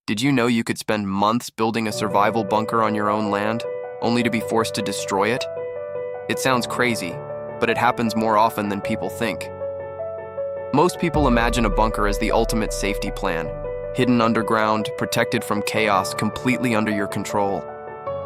Did you know you could spend months building a survival bunker on your own land, only to be forced to destroy it? It sounds crazy, but it happens more often than people think. Most people imagine a bunker as the ultimate safety plan, hidden underground, protected from chaos, completely under your control.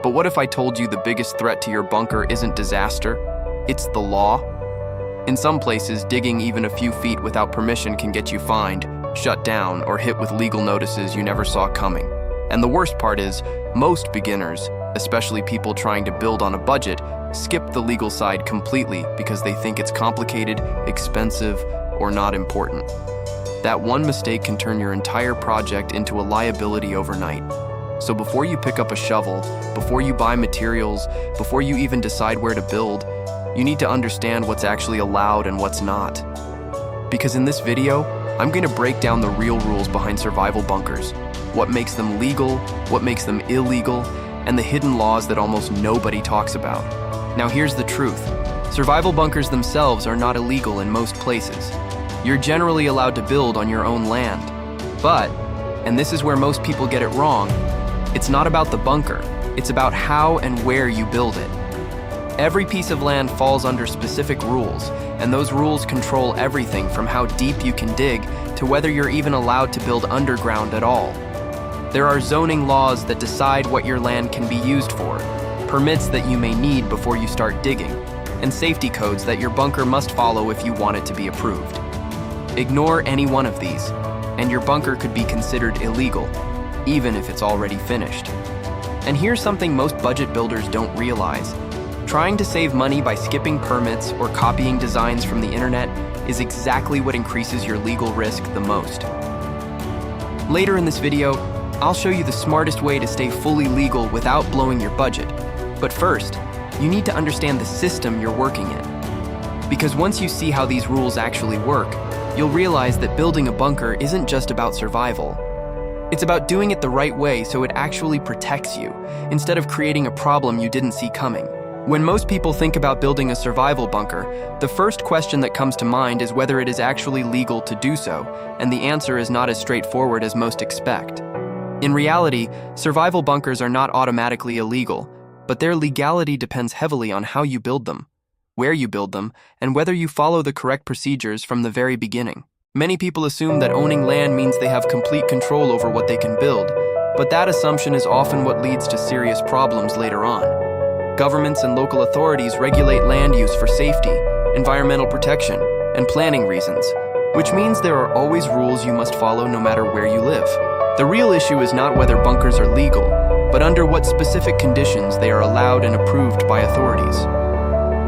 But what if I told you the biggest threat to your bunker isn't disaster, it's the law? In some places, digging even a few feet without permission can get you fined, shut down, or hit with legal notices you never saw coming. And the worst part is, most beginners, especially people trying to build on a budget, skip the legal side completely because they think it's complicated, expensive, or not important. That one mistake can turn your entire project into a liability overnight. So before you pick up a shovel, before you buy materials, before you even decide where to build, you need to understand what's actually allowed and what's not. Because in this video, I'm going to break down the real rules behind survival bunkers, what makes them legal, what makes them illegal, and the hidden laws that almost nobody talks about. Now here's the truth. Survival bunkers themselves are not illegal in most places. You're generally allowed to build on your own land. But, and this is where most people get it wrong, it's not about the bunker, it's about how and where you build it. Every piece of land falls under specific rules, and those rules control everything from how deep you can dig to whether you're even allowed to build underground at all. There are zoning laws that decide what your land can be used for, permits that you may need before you start digging, and safety codes that your bunker must follow if you want it to be approved. Ignore any one of these, and your bunker could be considered illegal, even if it's already finished. And here's something most budget builders don't realize. Trying to save money by skipping permits or copying designs from the internet is exactly what increases your legal risk the most. Later in this video, I'll show you the smartest way to stay fully legal without blowing your budget. But first, you need to understand the system you're working in. Because once you see how these rules actually work, you'll realize that building a bunker isn't just about survival. It's about doing it the right way so it actually protects you, instead of creating a problem you didn't see coming. When most people think about building a survival bunker, the first question that comes to mind is whether it is actually legal to do so, and the answer is not as straightforward as most expect. In reality, survival bunkers are not automatically illegal, but their legality depends heavily on how you build them, where you build them, and whether you follow the correct procedures from the very beginning. Many people assume that owning land means they have complete control over what they can build, but that assumption is often what leads to serious problems later on. Governments and local authorities regulate land use for safety, environmental protection, and planning reasons, which means there are always rules you must follow no matter where you live. The real issue is not whether bunkers are legal, but under what specific conditions they are allowed and approved by authorities.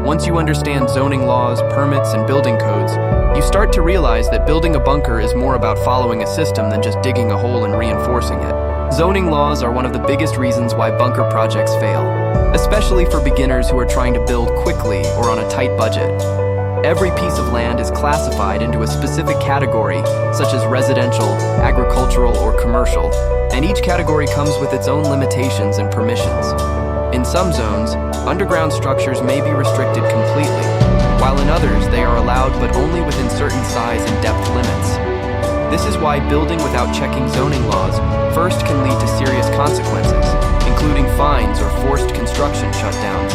Once you understand zoning laws, permits, and building codes, you start to realize that building a bunker is more about following a system than just digging a hole and reinforcing it. Zoning laws are one of the biggest reasons why bunker projects fail, especially for beginners who are trying to build quickly or on a tight budget. Every piece of land is classified into a specific category, such as residential, agricultural, or commercial, and each category comes with its own limitations and permissions. In some zones, underground structures may be restricted completely, while in others they are allowed but only within certain size and depth limits. This is why building without checking zoning laws first can lead to serious consequences, including fines or forced construction shutdowns.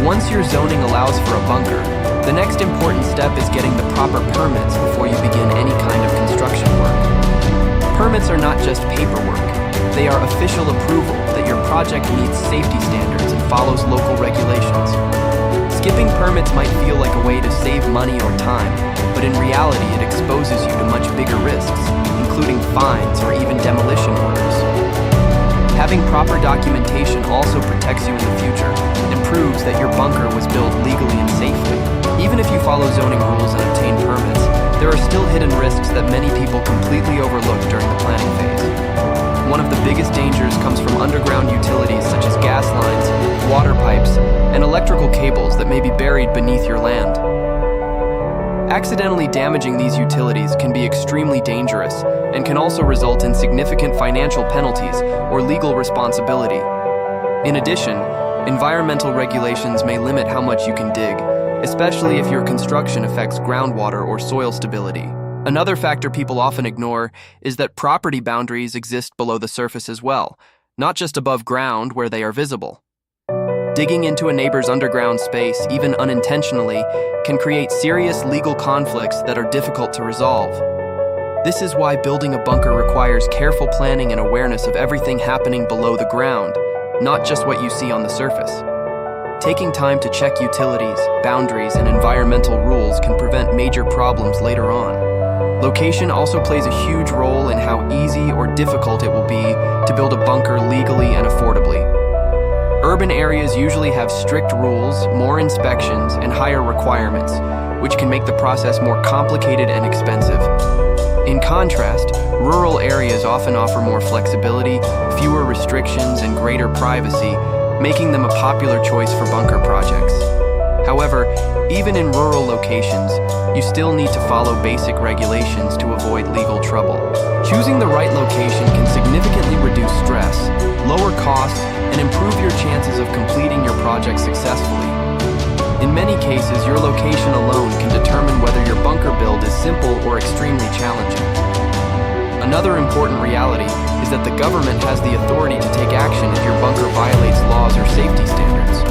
Once your zoning allows for a bunker, the next important step is getting the proper permits before you begin any kind of construction work. Permits are not just paperwork. They are official approval that your project meets safety standards and follows local regulations. Skipping permits might feel like a way to save money or time, but in reality it exposes you to much bigger risks, including fines or even demolition orders. Having proper documentation also protects you in the future and proves that your bunker was built legally and safely. Even if you follow zoning rules and obtain permits, there are still hidden risks that many people completely overlook during the planning phase. One of the biggest dangers comes from underground utilities such as gas lines, water pipes, and electrical cables that may be buried beneath your land. Accidentally damaging these utilities can be extremely dangerous and can also result in significant financial penalties or legal responsibility. In addition, environmental regulations may limit how much you can dig, especially if your construction affects groundwater or soil stability. Another factor people often ignore is that property boundaries exist below the surface as well, not just above ground where they are visible. Digging into a neighbor's underground space, even unintentionally, can create serious legal conflicts that are difficult to resolve. This is why building a bunker requires careful planning and awareness of everything happening below the ground, not just what you see on the surface. Taking time to check utilities, boundaries, and environmental rules can prevent major problems later on. Location also plays a huge role in how easy or difficult it will be to build a bunker legally and affordably. Urban areas usually have strict rules, more inspections, and higher requirements, which can make the process more complicated and expensive. In contrast, rural areas often offer more flexibility, fewer restrictions, and greater privacy, making them a popular choice for bunker projects. However, even in rural locations, you still need to follow basic regulations to avoid legal trouble. Choosing the right location can significantly reduce stress, lower costs, and improve your chances of completing your project successfully. In many cases, your location alone can determine whether your bunker build is simple or extremely challenging. Another important reality is that the government has the authority to take action if your bunker violates laws or safety standards.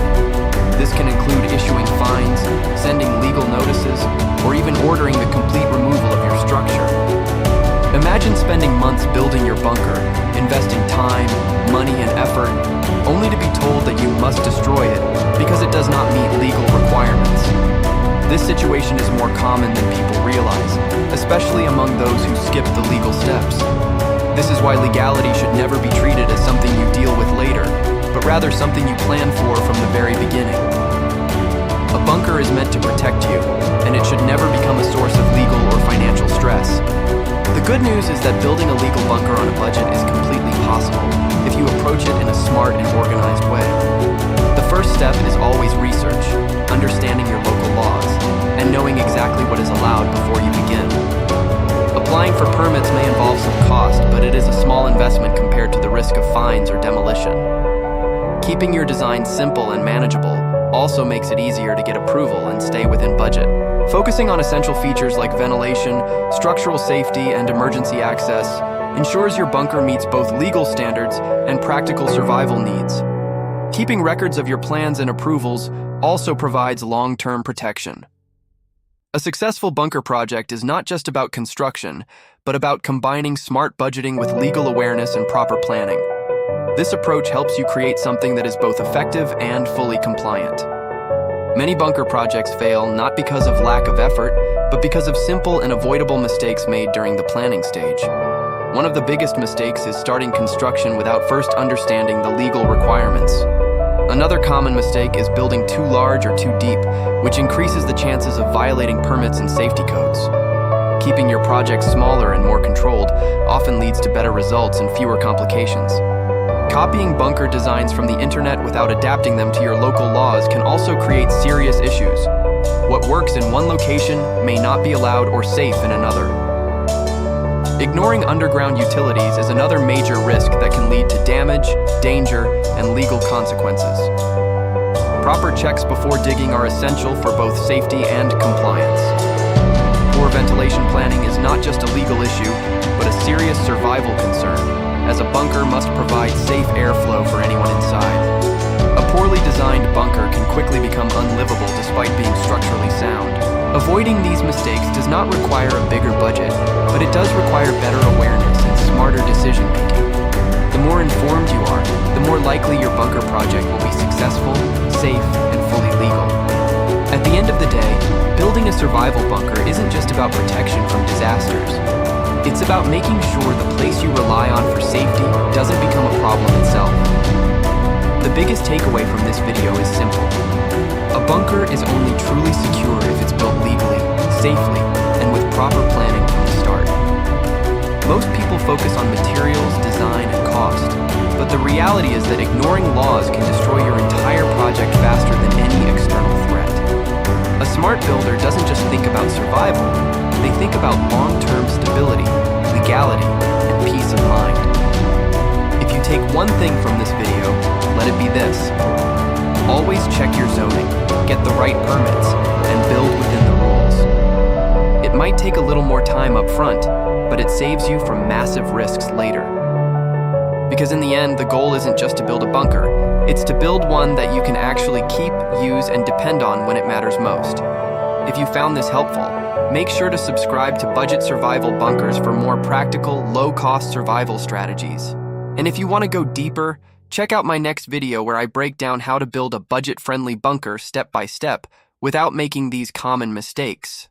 This can include issuing fines, sending legal notices, or even ordering the complete removal of your structure. Imagine spending months building your bunker, investing time, money, and effort, only to be told that you must destroy it because it does not meet legal requirements. This situation is more common than people realize, especially among those who skip the legal steps. This is why legality should never be treated as something you deal with later, but rather something you plan for from the very beginning. A bunker is meant to protect you, and it should never become a source of legal or financial stress. The good news is that building a legal bunker on a budget is completely possible if you approach it in a smart and organized way. The first step is always research, understanding your local laws, and knowing exactly what is allowed before you begin. Applying for permits may involve some cost, but it is a small investment compared to the risk of fines or demolition. Keeping your design simple and manageable also makes it easier to get approval and stay within budget. Focusing on essential features like ventilation, structural safety, and emergency access ensures your bunker meets both legal standards and practical survival needs. Keeping records of your plans and approvals also provides long-term protection. A successful bunker project is not just about construction, but about combining smart budgeting with legal awareness and proper planning. This approach helps you create something that is both effective and fully compliant. Many bunker projects fail not because of lack of effort, but because of simple and avoidable mistakes made during the planning stage. One of the biggest mistakes is starting construction without first understanding the legal requirements. Another common mistake is building too large or too deep, which increases the chances of violating permits and safety codes. Keeping your project smaller and more controlled often leads to better results and fewer complications. Copying bunker designs from the internet without adapting them to your local laws can also create serious issues. What works in one location may not be allowed or safe in another. Ignoring underground utilities is another major risk that can lead to damage, danger, and legal consequences. Proper checks before digging are essential for both safety and compliance. Poor ventilation planning is not just a legal issue, but a serious survival concern, as a bunker must provide safe airflow for anyone inside. A poorly designed bunker can quickly become unlivable despite being structurally sound. Avoiding these mistakes does not require a bigger budget, but it does require better awareness and smarter decision-making. The more informed you are, the more likely your bunker project will be successful, safe, and fully legal. At the end of the day, building a survival bunker isn't just about protection from disasters. It's about making sure the place you rely on for safety doesn't become a problem itself. The biggest takeaway from this video is simple. A bunker is only truly secure if it's built legally, safely, and with proper planning from the start. Most people focus on materials, design, and cost, but the reality is that ignoring laws can destroy your entire project faster than any external threat. A smart builder doesn't just think about survival, they think about long-term stability, legality, and peace of mind. If you take one thing from this video, let it be this. Always check your zoning, get the right permits, and build within the rules. It might take a little more time up front, but it saves you from massive risks later. Because in the end, the goal isn't just to build a bunker, it's to build one that you can actually keep, use, and depend on when it matters most. If you found this helpful, make sure to subscribe to Budget Survival Bunkers for more practical, low-cost survival strategies. And if you want to go deeper, check out my next video where I break down how to build a budget-friendly bunker step by step without making these common mistakes.